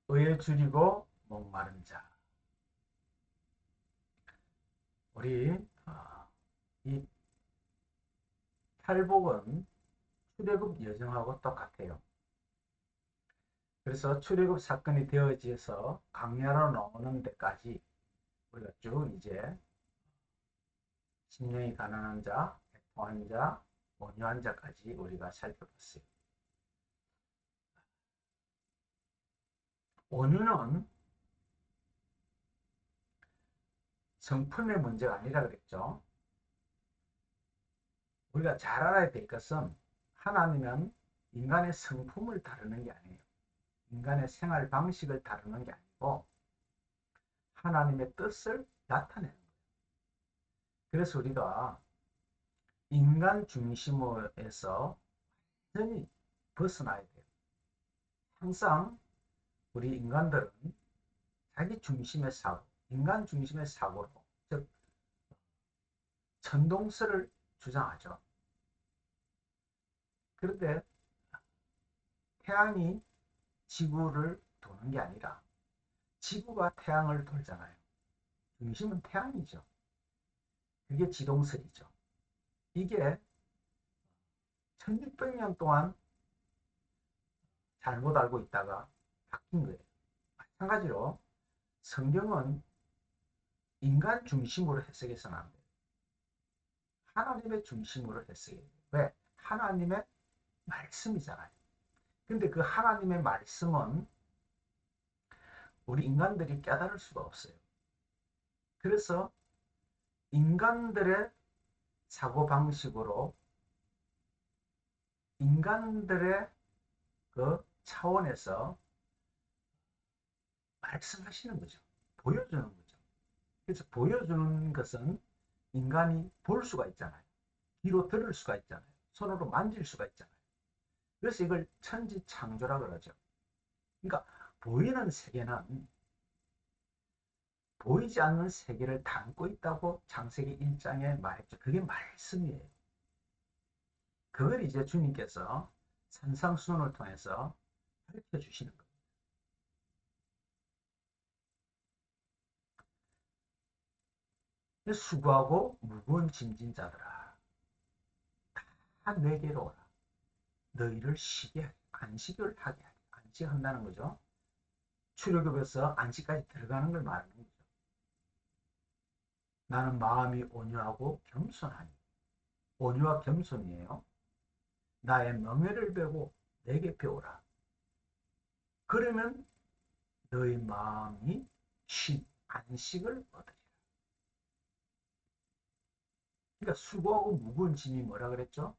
의에 줄이고 목마른 자. 우리 이 탈복은 출애굽 여정하고 똑같아요. 그래서 출애굽 사건이 되어져서 광야로 나오는 데까지 우리가 쭉 이제 심령이 가난한 자, 애통한 자, 온유한 자까지 우리가 살펴봤어요. 온유는 성품의 문제가 아니라 그랬죠. 우리가 잘 알아야 될 것은 하나님은 인간의 성품을 다루는 게 아니에요. 인간의 생활 방식을 다루는 게 아니고 하나님의 뜻을 나타내는 거예요. 그래서 우리가 인간 중심에서 완전히 벗어나야 돼요. 항상 우리 인간들은 자기 중심의 사고, 인간 중심의 사고로, 즉 천동설을 주장하죠. 그런데 태양이 지구를 도는 게 아니라 지구가 태양을 돌잖아요. 중심은 태양이죠. 그게 지동설이죠. 이게 1600년 동안 잘못 알고 있다가 바뀐 거예요. 마찬가지로 성경은 인간 중심으로 해석해서는 안 돼요. 하나님의 중심으로 해석해야 돼요. 왜? 하나님의 말씀이잖아요. 근데 그 하나님의 말씀은 우리 인간들이 깨달을 수가 없어요. 그래서 인간들의 사고방식으로 인간들의 그 차원에서 말씀하시는 거죠. 보여주는 거죠. 그래서 보여주는 것은 인간이 볼 수가 있잖아요. 귀로 들을 수가 있잖아요. 손으로 만질 수가 있잖아요. 그래서 이걸 천지창조라 그러죠. 그러니까 보이는 세계는 보이지 않는 세계를 담고 있다고 창세기 1장에 말했죠. 그게 말씀이에요. 그걸 이제 주님께서 산상수훈을 통해서 가르쳐 주시는 겁니다. 수고하고 무거운 짐진 자들아 다 내게로 오라. 너희를 쉬게 하게, 안식을 하게 하게. 안식한다는 거죠. 출애굽에서 안식까지 들어가는 걸 말하는 거죠. 나는 마음이 온유하고 겸손하니. 온유와 겸손이에요. 나의 멍에를 베고 내게 배우라. 그러면 너희 마음이 쉼, 안식을 얻으리라. 그러니까 수고하고 무거운 짐이 뭐라 그랬죠?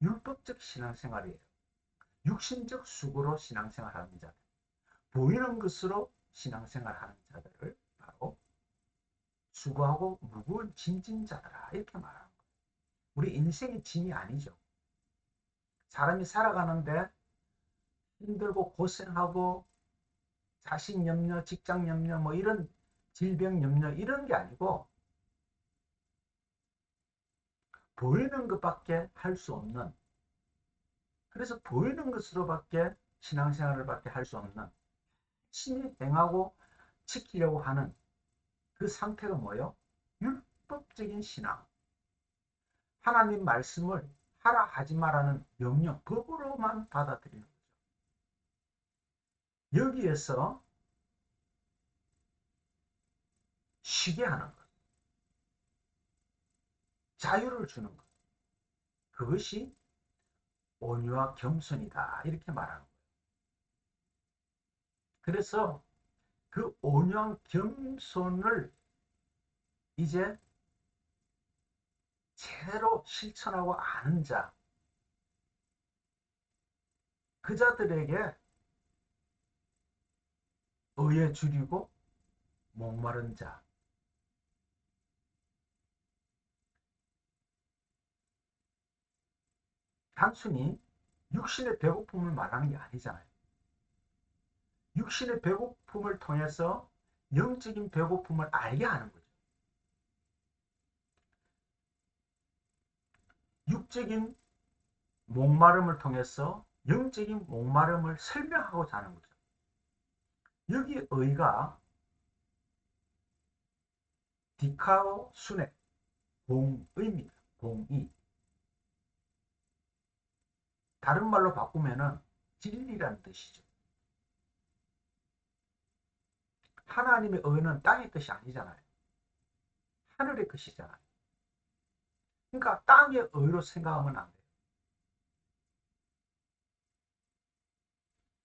율법적 신앙생활이에요. 육신적 수고로 신앙생활하는 자들, 보이는 것으로 신앙생활하는 자들을 바로 수고하고 무거운 짐진 자들아 이렇게 말하는 거예요. 우리 인생의 짐이 아니죠. 사람이 살아가는데 힘들고 고생하고 자식 염려, 직장 염려, 뭐 이런 질병 염려 이런 게 아니고 보이는 것밖에 할 수 없는, 그래서 보이는 것으로밖에 신앙생활을 밖에 할 수 없는 열심히 행하고 지키려고 하는 그 상태가 뭐예요? 율법적인 신앙. 하나님 말씀을 하라 하지 말라는 명령, 법으로만 받아들이는 거죠. 여기에서 쉬게 하는 것, 자유를 주는 것. 그것이 온유와 겸손이다. 이렇게 말하는 거예요. 그래서 그 온유한 겸손을 이제 제대로 실천하고 아는 자, 그 자들에게 의에 줄이고 목마른 자. 단순히 육신의 배고픔을 말하는 게 아니잖아요. 육신의 배고픔을 통해서 영적인 배고픔을 알게 하는 거죠. 육적인 목마름을 통해서 영적인 목마름을 설명하고자 하는 거죠. 여기 의가 디카오 순회, 공의입니다. 공의. 다른 말로 바꾸면은 진리라는 뜻이죠. 하나님의 의는 땅의 것이 아니잖아요. 하늘의 것이잖아요. 그러니까 땅의 의로 생각하면 안 돼요.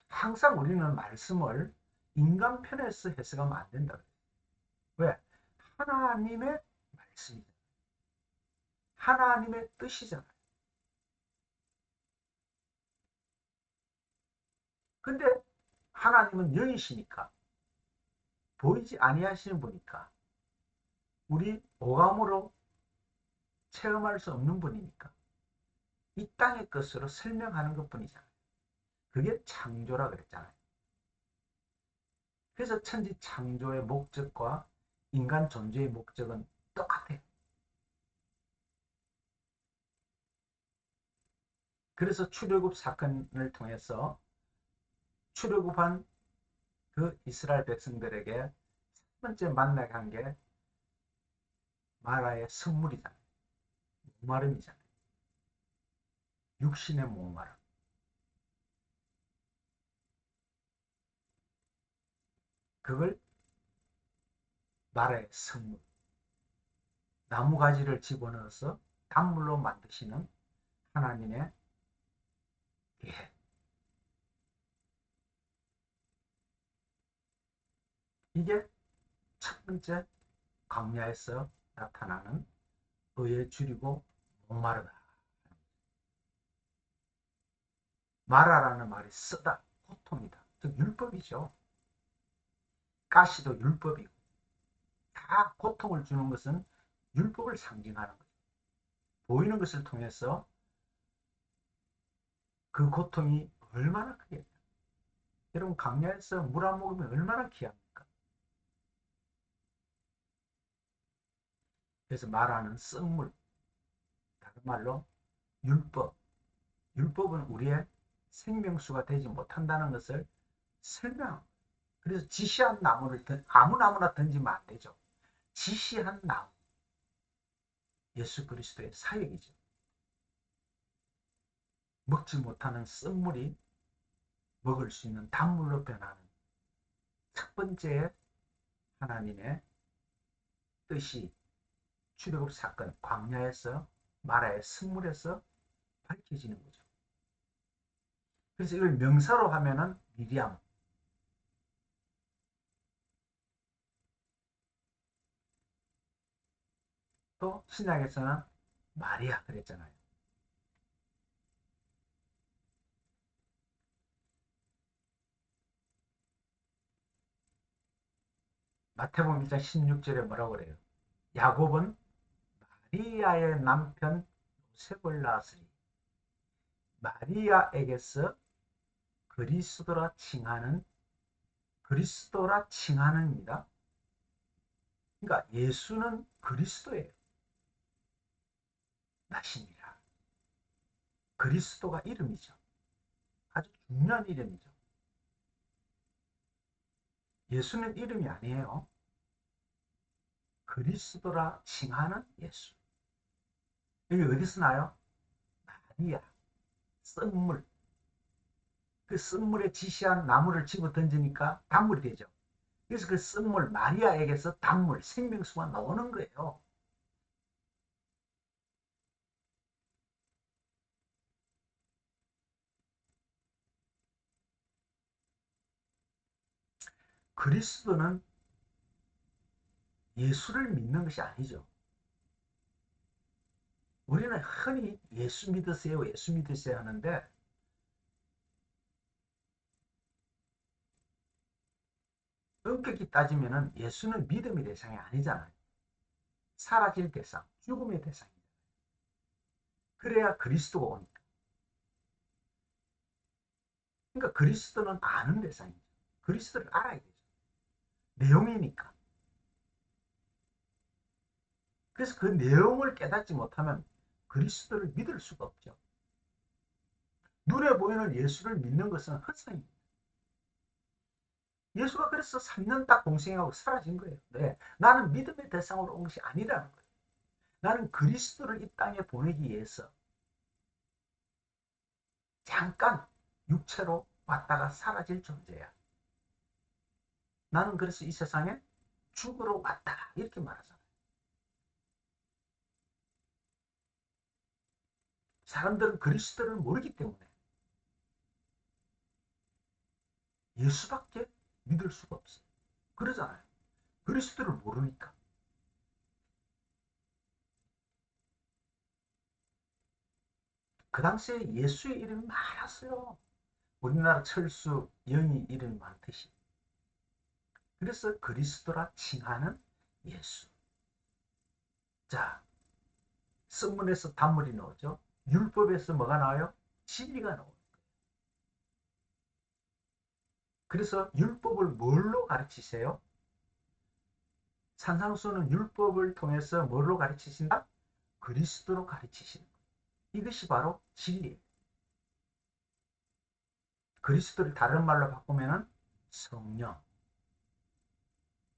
항상 우리는 말씀을 인간 편에서 해석하면 안 된다. 왜? 하나님의 말씀이잖아요. 하나님의 뜻이잖아요. 근데 하나님은 영이시니까 보이지 아니하시는 분이니까 우리 오감으로 체험할 수 없는 분이니까 이 땅의 것으로 설명하는 것뿐이잖아요. 그게 창조라 그랬잖아요. 그래서 천지 창조의 목적과 인간 존재의 목적은 똑같아요. 그래서 출애굽 사건을 통해서 출애굽한 그 이스라엘 백성들에게 첫 번째 만나게 한 게 마라의 성물이잖아요. 목마름이잖아요. 육신의 목마름. 그걸 마라의 성물. 나무가지를 집어넣어서 단물로 만드시는 하나님의 계획. 이게 첫 번째 광야에서 나타나는 의에 줄이고 목마르다. 마라라는 말이 쓰다, 고통이다. 즉 율법이죠. 가시도 율법이고 다 고통을 주는 것은 율법을 상징하는 거죠. 보이는 것을 통해서 그 고통이 얼마나 크겠다. 여러분 강야에서 물 안 먹으면 얼마나 귀합니까? 그래서 말하는 썩물, 다른 말로 율법. 율법은 우리의 생명수가 되지 못한다는 것을 설명. 그래서 지시한 나무를 아무 나무나 던지면 안 되죠. 지시한 나무. 예수 그리스도의 사역이죠. 먹지 못하는 썩물이 먹을 수 있는 단물로 변하는 첫 번째 하나님의 뜻이 출애굽 사건 광야에서 마라의 썩물에서 밝혀지는 거죠. 그래서 이걸 명사로 하면은 미리암, 또 신약에서는 마리아 그랬잖아요. 마태복음 1장 16절에 뭐라고 그래요? 야곱은 마리아의 남편 요셉을 낳았으니 마리아에게서 그리스도라 칭하는입니다. 그러니까 예수는 그리스도예요. 나십니다. 그리스도가 이름이죠. 아주 중요한 이름이죠. 예수는 이름이 아니에요. 그리스도라 칭하는 예수. 여기 어디서 나요? 마리아, 썩물. 그 썩물에 지시한 나무를 집어 던지니까 단물이 되죠. 그래서 그 썩물 마리아에게서 단물, 생명수가 나오는 거예요. 그리스도는 예수를 믿는 것이 아니죠. 우리는 흔히 예수 믿으세요, 예수 믿으세요 하는데 엄격히 따지면 예수는 믿음의 대상이 아니잖아요. 사라질 대상, 죽음의 대상이잖아요. 그래야 그리스도가 오니까. 그러니까 그리스도는 아는 대상이죠. 그리스도를 알아야 되죠. 내용이니까. 그래서 그 내용을 깨닫지 못하면 그리스도를 믿을 수가 없죠. 눈에 보이는 예수를 믿는 것은 헛성입니다. 예수가 그래서 3년 딱 공생하고 사라진 거예요. 네. 나는 믿음의 대상으로 온 것이 아니라는 거예요. 나는 그리스도를 이 땅에 보내기 위해서 잠깐 육체로 왔다가 사라질 존재야. 나는 그래서 이 세상에 죽으러 왔다. 이렇게 말하잖아요. 사람들은 그리스도를 모르기 때문에 예수밖에 믿을 수가 없어요. 그러잖아요. 그리스도를 모르니까. 그 당시에 예수의 이름이 많았어요. 우리나라 철수, 영희 이름이 많듯이. 그래서 그리스도라 칭하는 예수. 자, 성문에서 단물이 나오죠. 율법에서 뭐가 나와요? 진리가 나와요. 그래서 율법을 뭘로 가르치세요? 산상수는 율법을 통해서 뭘로 가르치신다? 그리스도로 가르치신다. 이것이 바로 진리예요. 그리스도를 다른 말로 바꾸면 성령,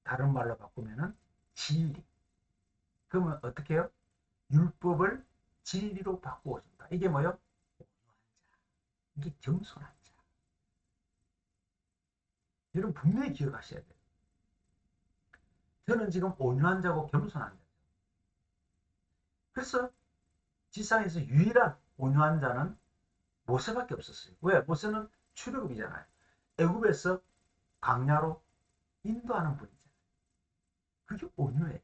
다른 말로 바꾸면 진리. 그러면 어떻게 해요? 율법을 진리로 바꾸어 준다. 이게 뭐요? 이게 겸손한 자. 여러분 분명히 기억하셔야 돼요. 저는 지금 온유한 자고 겸손한 자. 그래서 지상에서 유일한 온유한 자는 모세밖에 없었어요. 왜? 모세는 출애굽이잖아요. 애굽에서 광야로 인도하는 분이잖아요. 그게 온유해.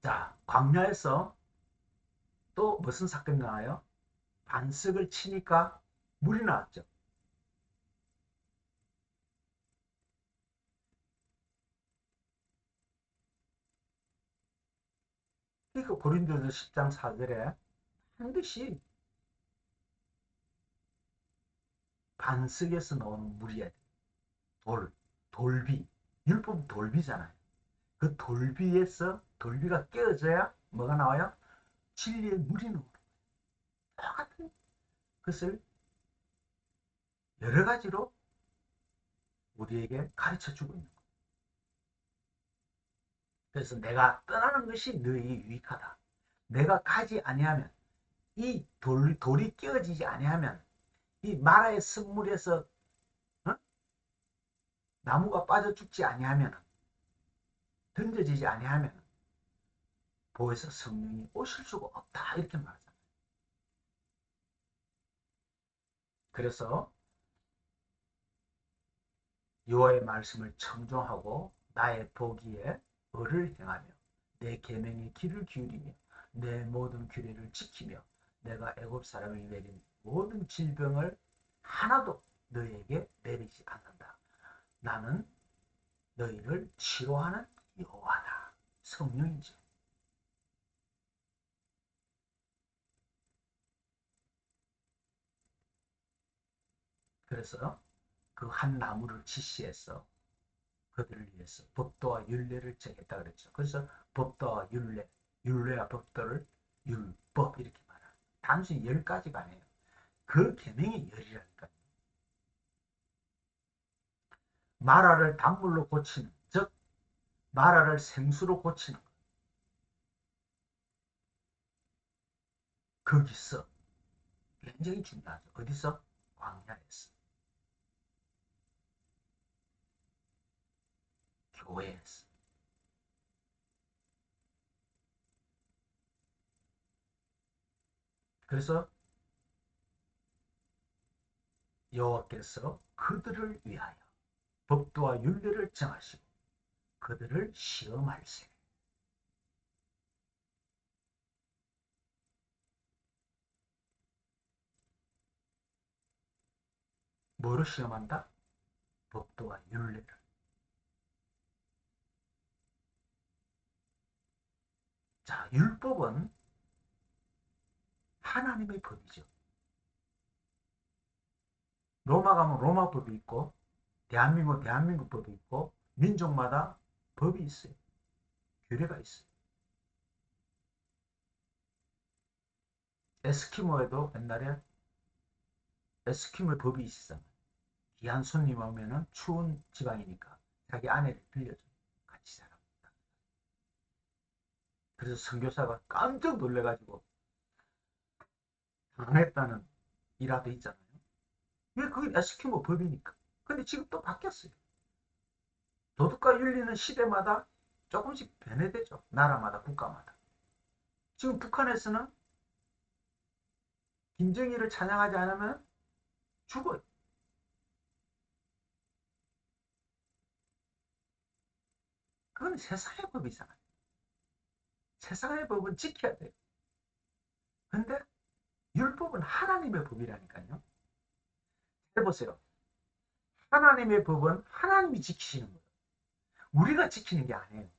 자, 광야에서 또 무슨 사건이 나와요? 반석을 치니까 물이 나왔죠. 그러니까 고린도서 10장 4절에 반드시 반석에서 나오는 물이야. 돌비. 율법 돌비잖아요. 그 돌비에서 돌비가 깨어져야 뭐가 나와요? 진리의 물이 나오는 똑같은 것을 여러 가지로 우리에게 가르쳐 주고 있는 거예요. 그래서 내가 떠나는 것이 너희에게 유익하다. 내가 가지 아니하면 이 돌이 깨어지지 아니하면 이 마라의 성물에서 어? 나무가 빠져 죽지 아니하면 던져지지 아니하면 보혜사 성령이 오실 수가 없다 이렇게 말하잖아요. 그래서 여호와의 말씀을 청종하고 나의 보기에 의를 행하며 내 계명의 길을 기울이며 내 모든 규례를 지키며 내가 애굽 사람에게 내린 모든 질병을 하나도 너희에게 내리지 않는다. 나는 너희를 치료하는 여호와다. 성령이죠. 그래서 그 한 나무를 지시해서 그들을 위해서 법도와 율례를 정했다 그랬죠. 그래서 법도와 율례, 율례와 법도를 율법 이렇게 말해요. 단순히 10가지가 아니에요. 그 계명이 열이라니까요. 마라를 단물로 고치는, 즉 마라를 생수로 고치는 것. 거기서 굉장히 중요하죠. 어디서? 광야에서, 교회에서. 그래서 여호와께서 그들을 위하여 법도와 율례를 정하시고 그들을 시험할세. 뭐로 시험한다? 법도와 율례를. 자, 율법은 하나님의 법이죠. 로마 가면 로마 법이 있고 대한민국 법이 있고 민족마다 법이 있어요. 규례가 있어요. 에스키모에도 옛날에 에스키모 법이 있어. 귀한 손님 오면은 추운 지방이니까 자기 아내를 빌려줘. 같이 살아. 그래서 선교사가 깜짝 놀래가지고 당했다는 일화도 있잖아요. 왜 그게 에스키모 법이니까. 근데 지금 또 바뀌었어요. 도덕과 윤리는 시대마다 조금씩 변해되죠. 나라마다, 국가마다. 지금 북한에서는 김정일을 찬양하지 않으면 죽어요. 그건 세상의 법이잖아요. 세상의 법은 지켜야 돼요. 근데 율법은 하나님의 법이라니까요. 해보세요. 하나님의 법은 하나님이 지키시는 거예요. 우리가 지키는 게 아니에요.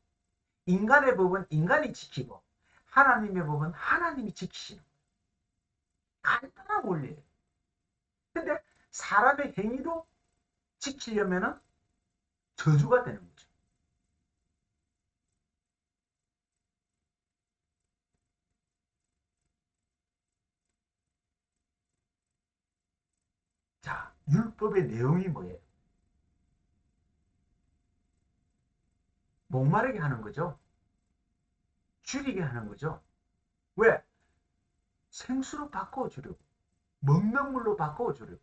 인간의 법은 인간이 지키고 하나님의 법은 하나님이 지키시는 거예요. 간단한 원리예요. 근데 사람의 행위로 지키려면 저주가 되는 거죠. 자, 율법의 내용이 뭐예요? 목마르게 하는 거죠. 줄이게 하는 거죠. 왜? 생수로 바꿔주려고. 먹는 물로 바꿔주려고.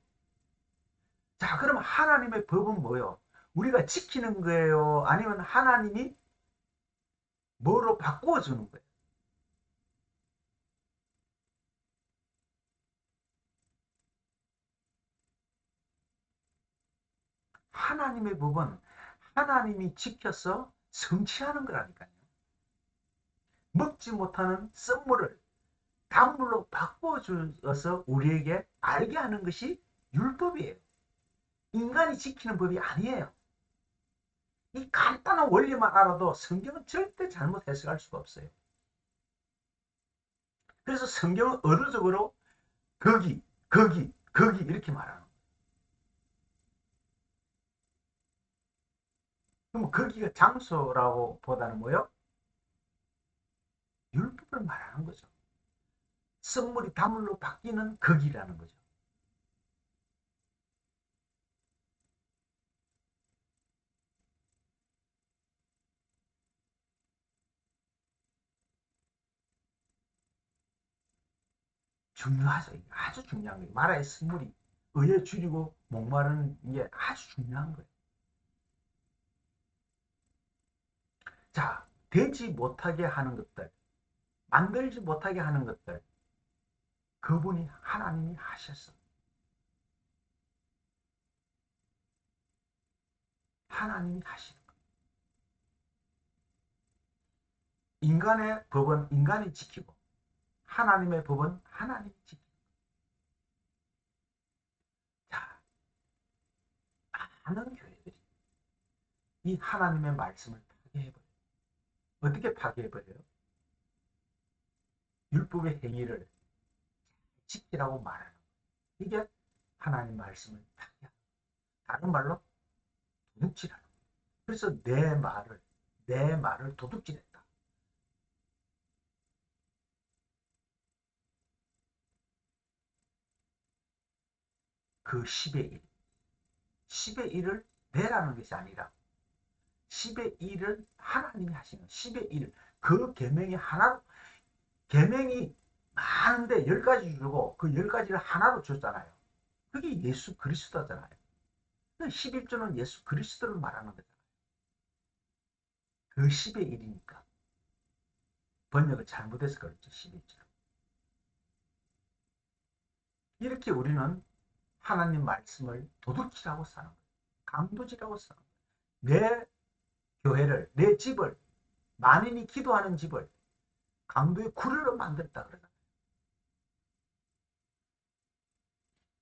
자, 그럼 하나님의 법은 뭐예요? 우리가 지키는 거예요? 아니면 하나님이 뭐로 바꿔주는 거예요? 하나님의 법은 하나님이 지켜서 성취하는 거라니까요. 먹지 못하는 썩물을 단물로 바꿔주어서 우리에게 알게 하는 것이 율법이에요. 인간이 지키는 법이 아니에요. 이 간단한 원리만 알아도 성경은 절대 잘못 해석할 수가 없어요. 그래서 성경은 의도적으로 거기, 거기, 거기 이렇게 말하는 거예요. 그럼 거기가 장소라고 보다는 뭐예요? 율법을 말하는 거죠. 성물이 단물로 바뀌는 거기라는 거죠. 중요하죠. 이게 아주 중요한 거예요. 말의 성물이 의에 줄이고 목마르는 게 아주 중요한 거예요. 자, 되지 못하게 하는 것들, 만들지 못하게 하는 것들, 그분이 하나님이 하셨어. 하나님이 하시는 거예요. 인간의 법은 인간이 지키고 하나님의 법은 하나님이 지키고. 자, 많은 교회들이 이 하나님의 말씀을 파괴해버려요. 어떻게 파괴해버려요? 율법의 행위를 지키라고 말하는 거예요. 이게 하나님 말씀을 파괴하는 거예요. 다른 말로 도둑질하는 거예요. 그래서 내 말을 도둑질했다. 그 10의 1. 10의 1을 내라는 것이 아니라 10의 1을 하나님이 하시는 10의 1. 그 계명이 하나로, 계명이 많은데 10가지 주고 그 10가지를 하나로 줬잖아요. 그게 예수 그리스도잖아요. 11조는 예수 그리스도를 말하는 거잖아요. 그 10의 1이니까. 번역을 잘못해서 그렇죠. 11조. 이렇게 우리는 하나님 말씀을 도둑질하고 사는 거예요. 강도질하고 사는 거예요. 내 교회를, 내 집을, 만인이 기도하는 집을 강도의 구류로 만들었다 그러잖아요.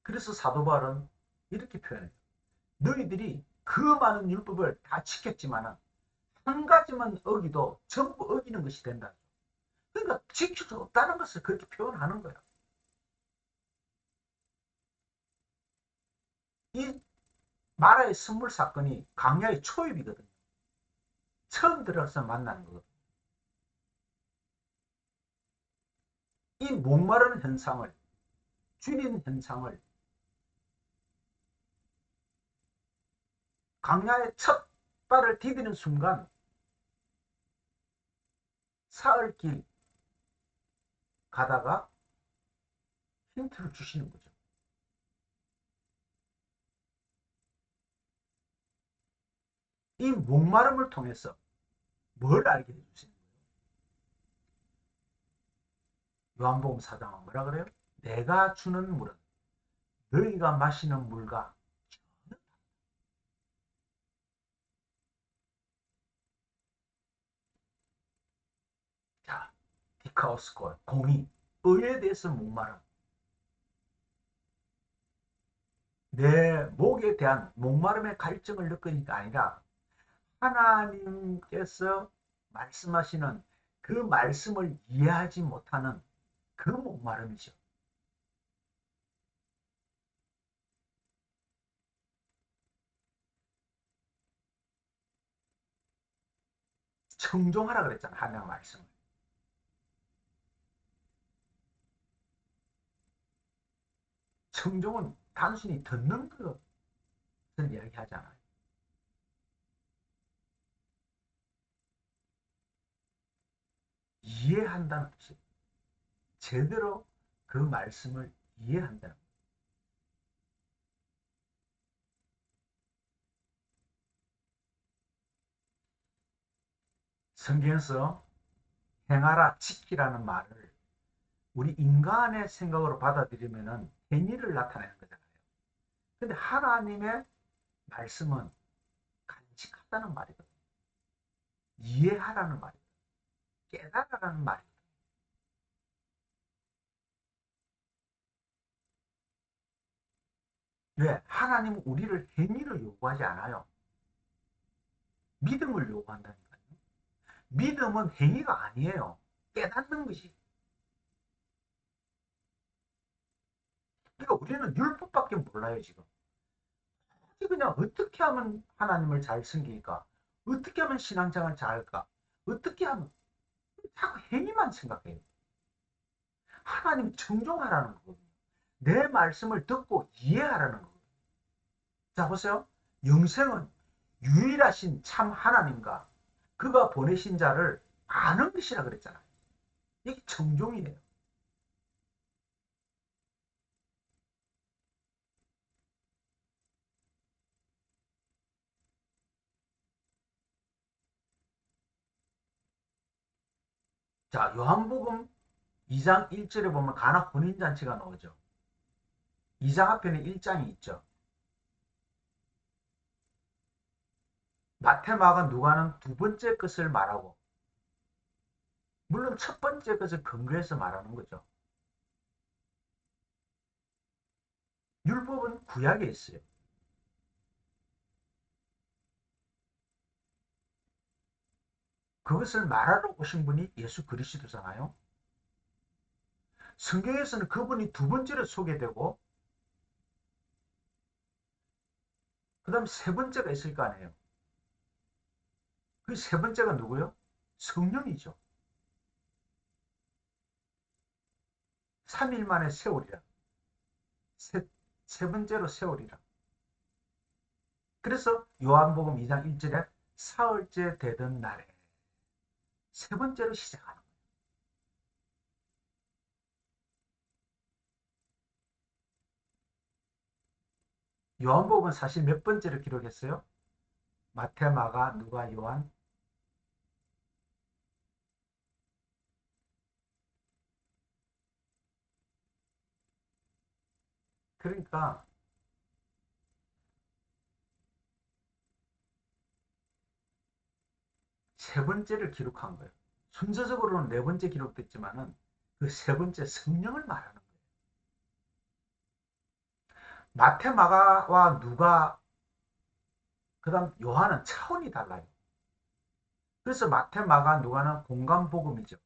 그래서 사도 바울은 이렇게 표현해요. 너희들이 그 많은 율법을 다 지켰지만 한 가지만 어기도 전부 어기는 것이 된다. 그러니까 지킬 수 없다는 것을 그렇게 표현하는 거예요. 이 마라의 선물 사건이 강야의 초입이거든요. 처음 들어서 만나는 거거든요. 이 목마른 현상을, 줄인 현상을 강야에 첫 발을 디디는 순간 사흘길 가다가 힌트를 주시는 거죠. 이 목마름을 통해서 뭘 알게 해주시는 거예요? 요한복음 4장은 뭐라 그래요? 내가 주는 물은 너희가 마시는 물과. 자, 디카오스콜 공의, 의에 대해서 목마름. 내 목에 대한 목마름의 갈증을 느끼니까 아니라 하나님께서 말씀하시는 그 말씀을 이해하지 못하는 그 목마름이죠. 청종하라 그랬잖아, 하나님 말씀을. 청종은 단순히 듣는 것을 이야기하잖아요. 이해한다는 뜻이 제대로 그 말씀을 이해한다는. 성경에서 행하라, 지키라는 말을 우리 인간의 생각으로 받아들이면 행위를 나타내는 거잖아요. 근데 하나님의 말씀은 간직하다는 말이거든요. 이해하라는 말이거든요. 깨달으라는 말이거든요. 왜? 하나님은 우리를 행위를 요구하지 않아요. 믿음을 요구한다니까요. 믿음은 행위가 아니에요. 깨닫는 것이. 그러니까 우리는 율법밖에 몰라요, 지금. 그냥 어떻게 하면 하나님을 잘 섬기니까? 어떻게 하면 신앙생활 잘할까? 어떻게 하면 자꾸 행위만 생각해요. 하나님 청종하라는 거거든요. 내 말씀을 듣고 이해하라는 거거든요. 자, 보세요. 영생은 유일하신 참 하나님과 그가 보내신 자를 아는 것이라 그랬잖아요. 이게 청종이에요. 자, 요한복음 2장 1절에 보면 가나 혼인잔치가 나오죠. 2장 앞에는 1장이 있죠. 마테마가 누가는 두 번째 것을 말하고, 물론 첫 번째 것을 근거해서 말하는 거죠. 율법은 구약에 있어요. 그것을 말하러 오신 분이 예수 그리스도잖아요. 성경에서는 그분이 두 번째로 소개되고, 그 다음 세 번째가 있을 거 아니에요. 그 세 번째가 누구요? 성령이죠. 3일 만에 세월이라. 세 번째로 세월이라. 그래서 요한복음 2장 1절에 사흘째 되던 날에 세 번째로 시작하는 거예요. 요한복음은 사실 몇 번째로 기록했어요? 마태, 마가, 누가, 요한. 그러니까 세 번째를 기록한 거예요. 순서적으로는 네 번째 기록됐지만은 그 세 번째 성령을 말하는 거예요. 마태, 마가와 누가, 그다음 요한은 차원이 달라요. 그래서 마태, 마가, 누가는 공간 복음이죠.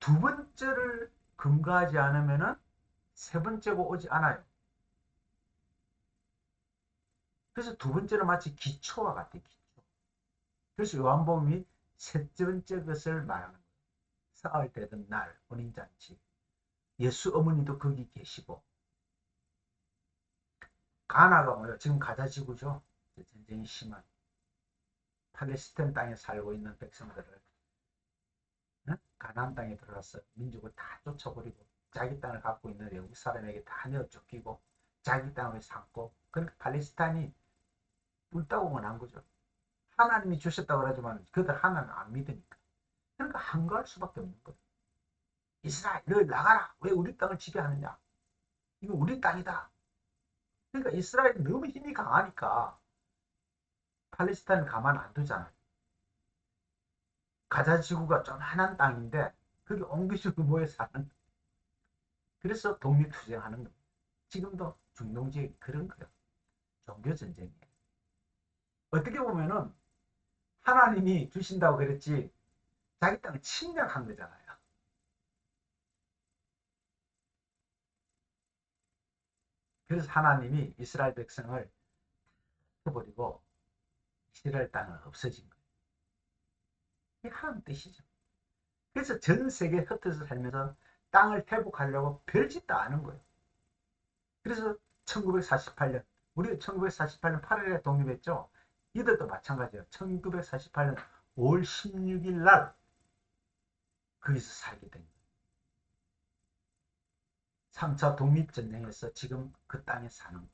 두 번째를 근거하지 않으면은 세 번째가 오지 않아요. 그래서 두 번째는 마치 기초와 같아요. 기초. 그래서 요한복음이 세 번째 것을 말하는 거예요. 사흘 되던 날, 혼인잔치. 예수 어머니도 거기 계시고, 가나가 뭐예요? 지금 가자지구죠. 전쟁이 심한 팔레스타인 땅에 살고 있는 백성들을, 가나안 땅에 들어가서 민족을 다 쫓아버리고 자기 땅을 갖고 있는 외국 사람에게 다 내어 쫓기고 자기 땅을 삼고, 그러니까 팔레스타인이 뿔따고 원한 거죠. 하나님이 주셨다고 그러지만 그들 하나님 안 믿으니까. 그러니까 한가할 수밖에 없는 거예요. 이스라엘, 너 나가라. 왜 우리 땅을 지배하느냐? 이거 우리 땅이다. 그러니까 이스라엘이 너무 힘이 강하니까 팔레스타인 가만 안 두잖아요. 가자 지구가 좀만한 땅인데 그게 옹기종기 모여 사는. 그래서 독립투쟁하는 거예요. 지금도 중동 지역이 그런 거예요. 종교 전쟁이에요. 어떻게 보면은 하나님이 주신다고 그랬지 자기 땅을 침략한 거잖아요. 그래서 하나님이 이스라엘 백성을 해버리고 이스라엘 땅을 없어진 거예요. 이게 하나님 뜻이죠. 그래서 전 세계 흩어져 살면서 땅을 회복하려고 별짓 다 아는 거예요. 그래서 1948년, 우리 1948년 8월에 독립했죠. 이들도 마찬가지예요. 1948년 5월 16일 날 거기서 살게 된 거예요. 3차 독립전쟁에서 지금 그 땅에 사는 거예요.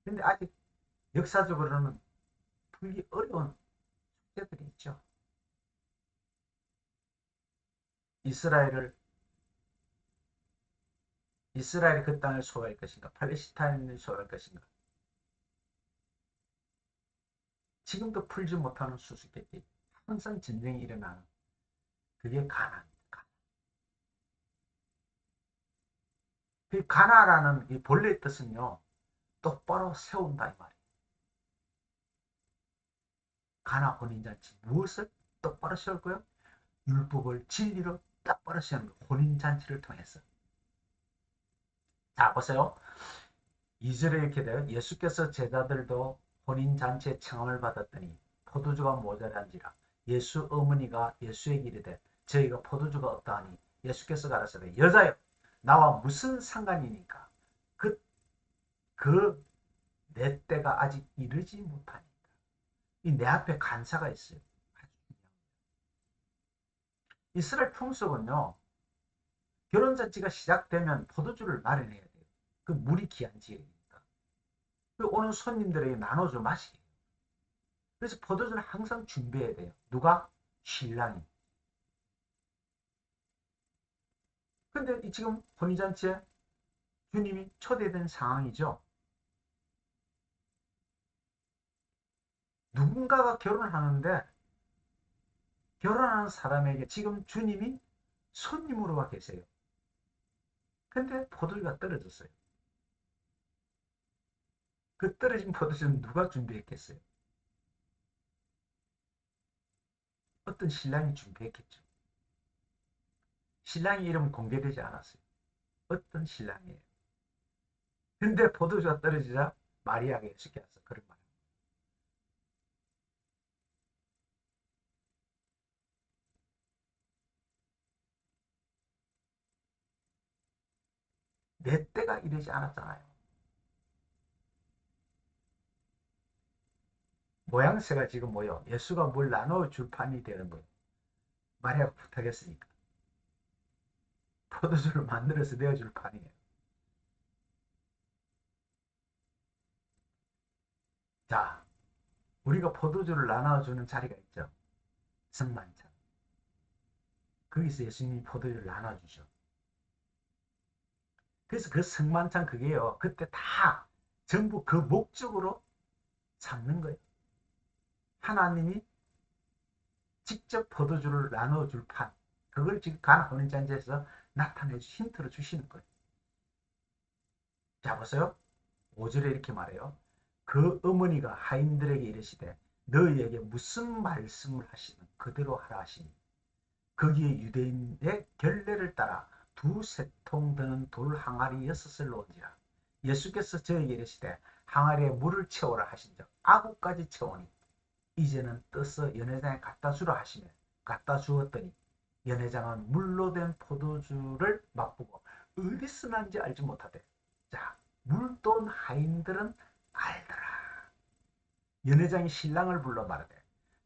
근데 아직 역사적으로는 풀기 어려운 숙제들이 있죠. 이스라엘을 이스라엘이 그 땅을 소유할 것인가, 팔레스타인을 소유할 것인가. 지금도 풀지 못하는 수수께끼. 항상 전쟁이 일어나는 그게 가나입니다. 그 가나라는 이 본래 뜻은요, 똑바로 세운다 이 말이에요. 가나 혼인잔치. 무엇을 똑바로 세울 거요? 율법을 진리로 똑바로 세우는 거예요. 혼인잔치를 통해서. 자, 보세요. 2절에 이렇게 돼요. 예수께서 제자들도 혼인잔치에 청함을 받았더니 포도주가 모자란지라. 예수 어머니가 예수에게 이르되 저희가 포도주가 없다 하니 예수께서 가라사대 여자여 나와 무슨 상관이니까 내 때가 아직 이르지 못하니까. 이 내 앞에 간사가 있어요. 이스라엘 풍속은요, 결혼잔치가 시작되면 포도주를 마련해야 돼요. 그 물이 귀한 지역이니까. 그 오는 손님들에게 나눠줘 마시게. 그래서 포도주를 항상 준비해야 돼요. 누가? 신랑이. 근데 지금 혼인잔치에 주님이 초대된 상황이죠. 누군가가 결혼을 하는데 결혼하는 사람에게 지금 주님이 손님으로 와 계세요. 근데 포도주가 떨어졌어요. 그 떨어진 포도주는 누가 준비했겠어요? 어떤 신랑이 준비했겠죠. 신랑의 이름은 공개되지 않았어요. 어떤 신랑이에요. 근데 포도주가 떨어지자 마리아가 예수께 와서 그런 말. 내 때가 이르지 않았잖아요. 모양새가 지금 뭐요? 예수가 뭘 나눠줄 판이 되는 거예요. 마리아가 부탁했으니까. 포도주를 만들어서 내어줄 판이에요. 자, 우리가 포도주를 나눠주는 자리가 있죠. 성만찬. 거기서 예수님이 포도주를 나눠주죠. 그래서 그 성만찬 그게요. 그때 다 전부 그 목적으로 삼는 거예요. 하나님이 직접 포도주를 나눠줄 판. 그걸 지금 가나 혼인잔치에서 나타내 힌트로 주시는 거예요. 자, 보세요. 5절에 이렇게 말해요. 그 어머니가 하인들에게 이르시되 너희에게 무슨 말씀을 하시든 그대로 하라 하시니 거기에 유대인의 결례를 따라 두세 통 드는 돌 항아리 6을 놓은지라. 예수께서 저에게 이르시되 항아리에 물을 채우라 하신즉 아구까지 채우니 이제는 떠서 연회장에 갖다 주라 하시며 갖다 주었더니 연회장은 물로 된 포도주를 맛보고 어디서 난지 알지 못하대. 자, 물돈 하인들은 알더라. 연회장이 신랑을 불러 말하되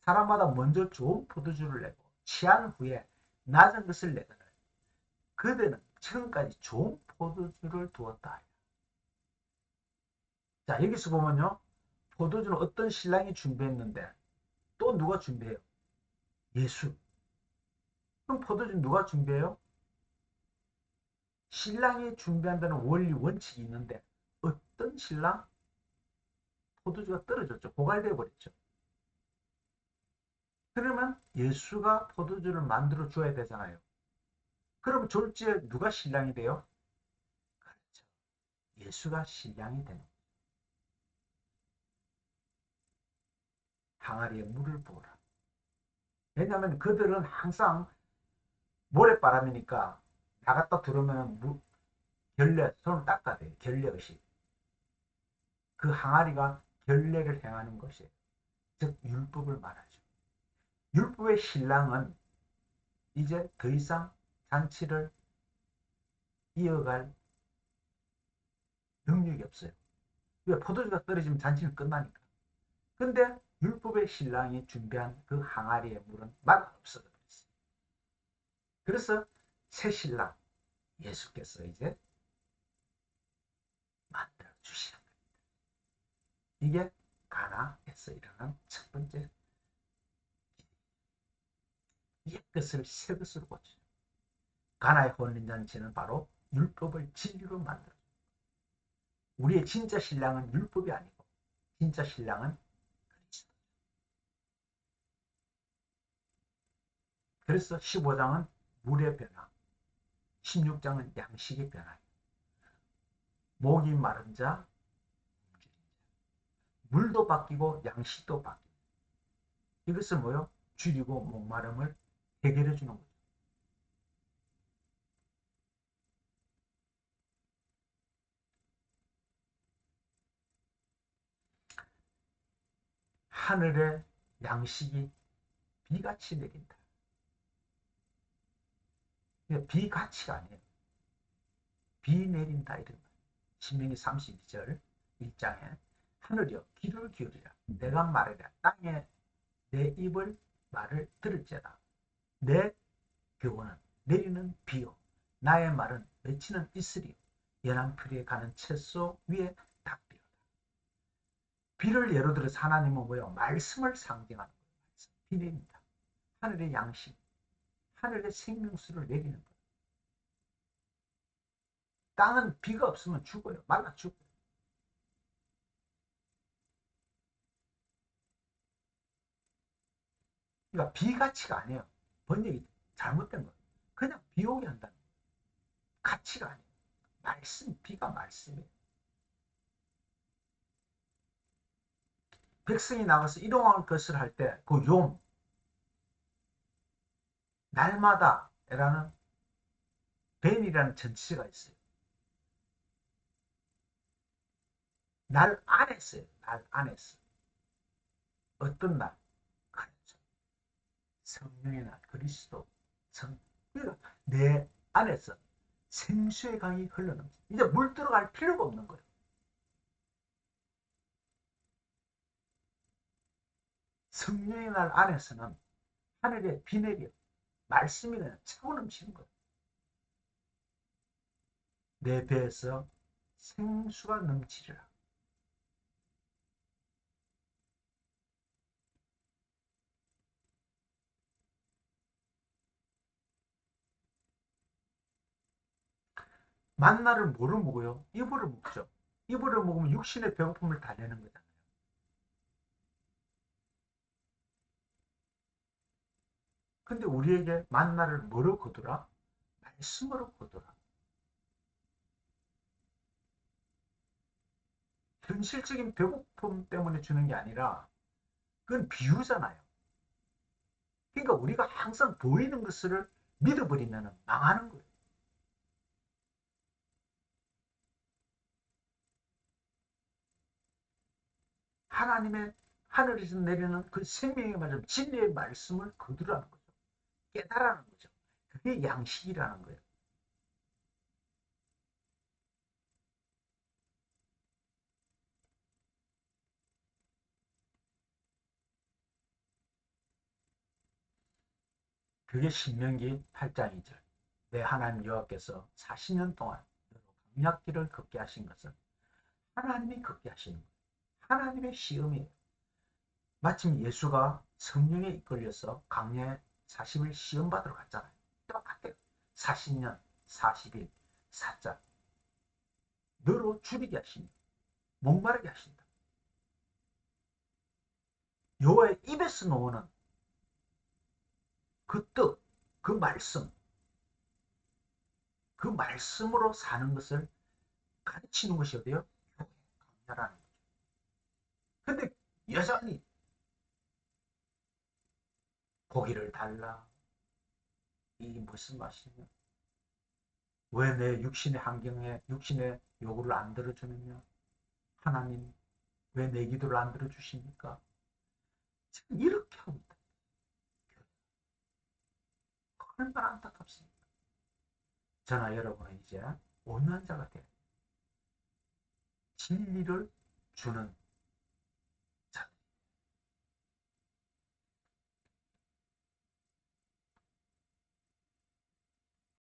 사람마다 먼저 좋은 포도주를 내고 취한 후에 낮은 것을 내거늘 그대는 지금까지 좋은 포도주를 두었다. 자, 여기서 보면요. 포도주는 어떤 신랑이 준비했는데 또 누가 준비해요? 예수. 그럼 포도주 누가 준비해요? 신랑이 준비한다는 원리 원칙이 있는데 어떤 신랑? 포도주가 떨어졌죠. 고갈되어 버렸죠. 그러면 예수가 포도주를 만들어 줘야 되잖아요. 그럼 졸지에 누가 신랑이 돼요? 그렇죠. 예수가 신랑이 되는 거예요. 항아리에 물을 부어라. 왜냐하면 그들은 항상 모래바람이니까 나갔다 들어오면 결례, 손을 닦아야 돼요. 결례의식. 그 항아리가 결례를 행하는 것이에요. 즉 율법을 말하죠. 율법의 신랑은 이제 더 이상 잔치를 이어갈 능력이 없어요. 왜? 포도주가 떨어지면 잔치는 끝나니까. 근데 율법의 신랑이 준비한 그 항아리의 물은 막 없어져 버렸어요. 그래서 새 신랑 예수께서 이제 만들어 주시는 거예요. 이게 가나에서 일어난 첫 번째 옛 것을 새 것으로 고쳐. 가나의 혼인잔치는 바로 율법을 진리로 만들어. 우리의 진짜 신랑은 율법이 아니고 진짜 신랑은 그리스도. 그래서 15장은 물의 변화, 16장은 양식의 변화. 목이 마른 자, 물도 바뀌고 양식도 바뀌고. 이것을 뭐요? 줄이고 목마름을 해결해 주는 거죠. 하늘의 양식이 비같이 내린다. 비가치가 아니에요. 비 내린다 이런 거예요. 신명기 32절 1장에 하늘이여 귀를 기울이라 내가 말하랴 땅에 내 입을 말을 들을지어다. 내 교훈은 내리는 비요 나의 말은 외치는 이슬이요 연한 풀에 가는 채소 위에 닭비요. 비를 예로 들어서 하나님은 뭐요? 말씀을 상징하는 거예요. 비 내립니다. 하늘의 양식, 하늘의 생명수를 내리는 거예요. 땅은 비가 없으면 죽어요. 말라 죽어요. 그러니까 비가치가 아니에요. 번역이 잘못된 거예요. 그냥 비 오게 한다는 거예요. 가치가 아니에요. 말씀, 비가 말씀이에요. 백성이 나가서 일용할 것을 할 때 그 용, 날마다라는 벤이라는 전치가 있어요. 날 안에서요. 날 안에서. 어떤 날? 그렇죠. 성령의 날, 그리스도. 그러니까 내 안에서 생수의 강이 흘러넘쳐. 이제 물 들어갈 필요가 없는 거예요. 성령의 날 안에서는 하늘의 비 내려 말씀이 그냥 차고 넘치는 거예요. 내 배에서 생수가 넘치리라. 만나를 뭐로 먹어요? 입으로 먹죠. 입으로 먹으면 육신의 배고픔을 다 내는 거잖아요. 근데 우리에게 만나를 뭐로 거두라? 말씀으로 거두라. 현실적인 배고픔 때문에 주는 게 아니라 그건 비유잖아요. 그러니까 우리가 항상 보이는 것을 믿어버리면 망하는 거예요. 하나님의 하늘에서 내리는 그 생명의 말씀, 진리의 말씀을 거두라는 거죠. 깨달라는 거죠. 그게 양식이라는 거예요. 그게 신명기 8장 2절. 내 하나님 여호와께서 40년 동안 광야길을 걷게 하신 것은 하나님이 걷게 하시는 거예요. 하나님의 시험이에요. 마침 예수가 성령에 이끌려서 광야에 40일 시험 받으러 갔잖아요. 똑같아요. 40년, 40일, 4자. 너로 줄이게 하십니다. 목마르게 하신다. 여호와의 입에서 나오는 그 뜻, 그 말씀, 그 말씀으로 사는 것을 가르치는 것이 어디요? 강야라는 거죠. 근데 여전히 고기를 달라. 이게 무슨 맛이냐? 왜 내 육신의 환경에 육신의 요구를 안 들어주느냐? 하나님 왜 내 기도를 안 들어주십니까? 지금 이렇게 하고 있다. 얼마나 안타깝습니까? 저나 여러분은 이제 온유한 자가 돼 진리를 주는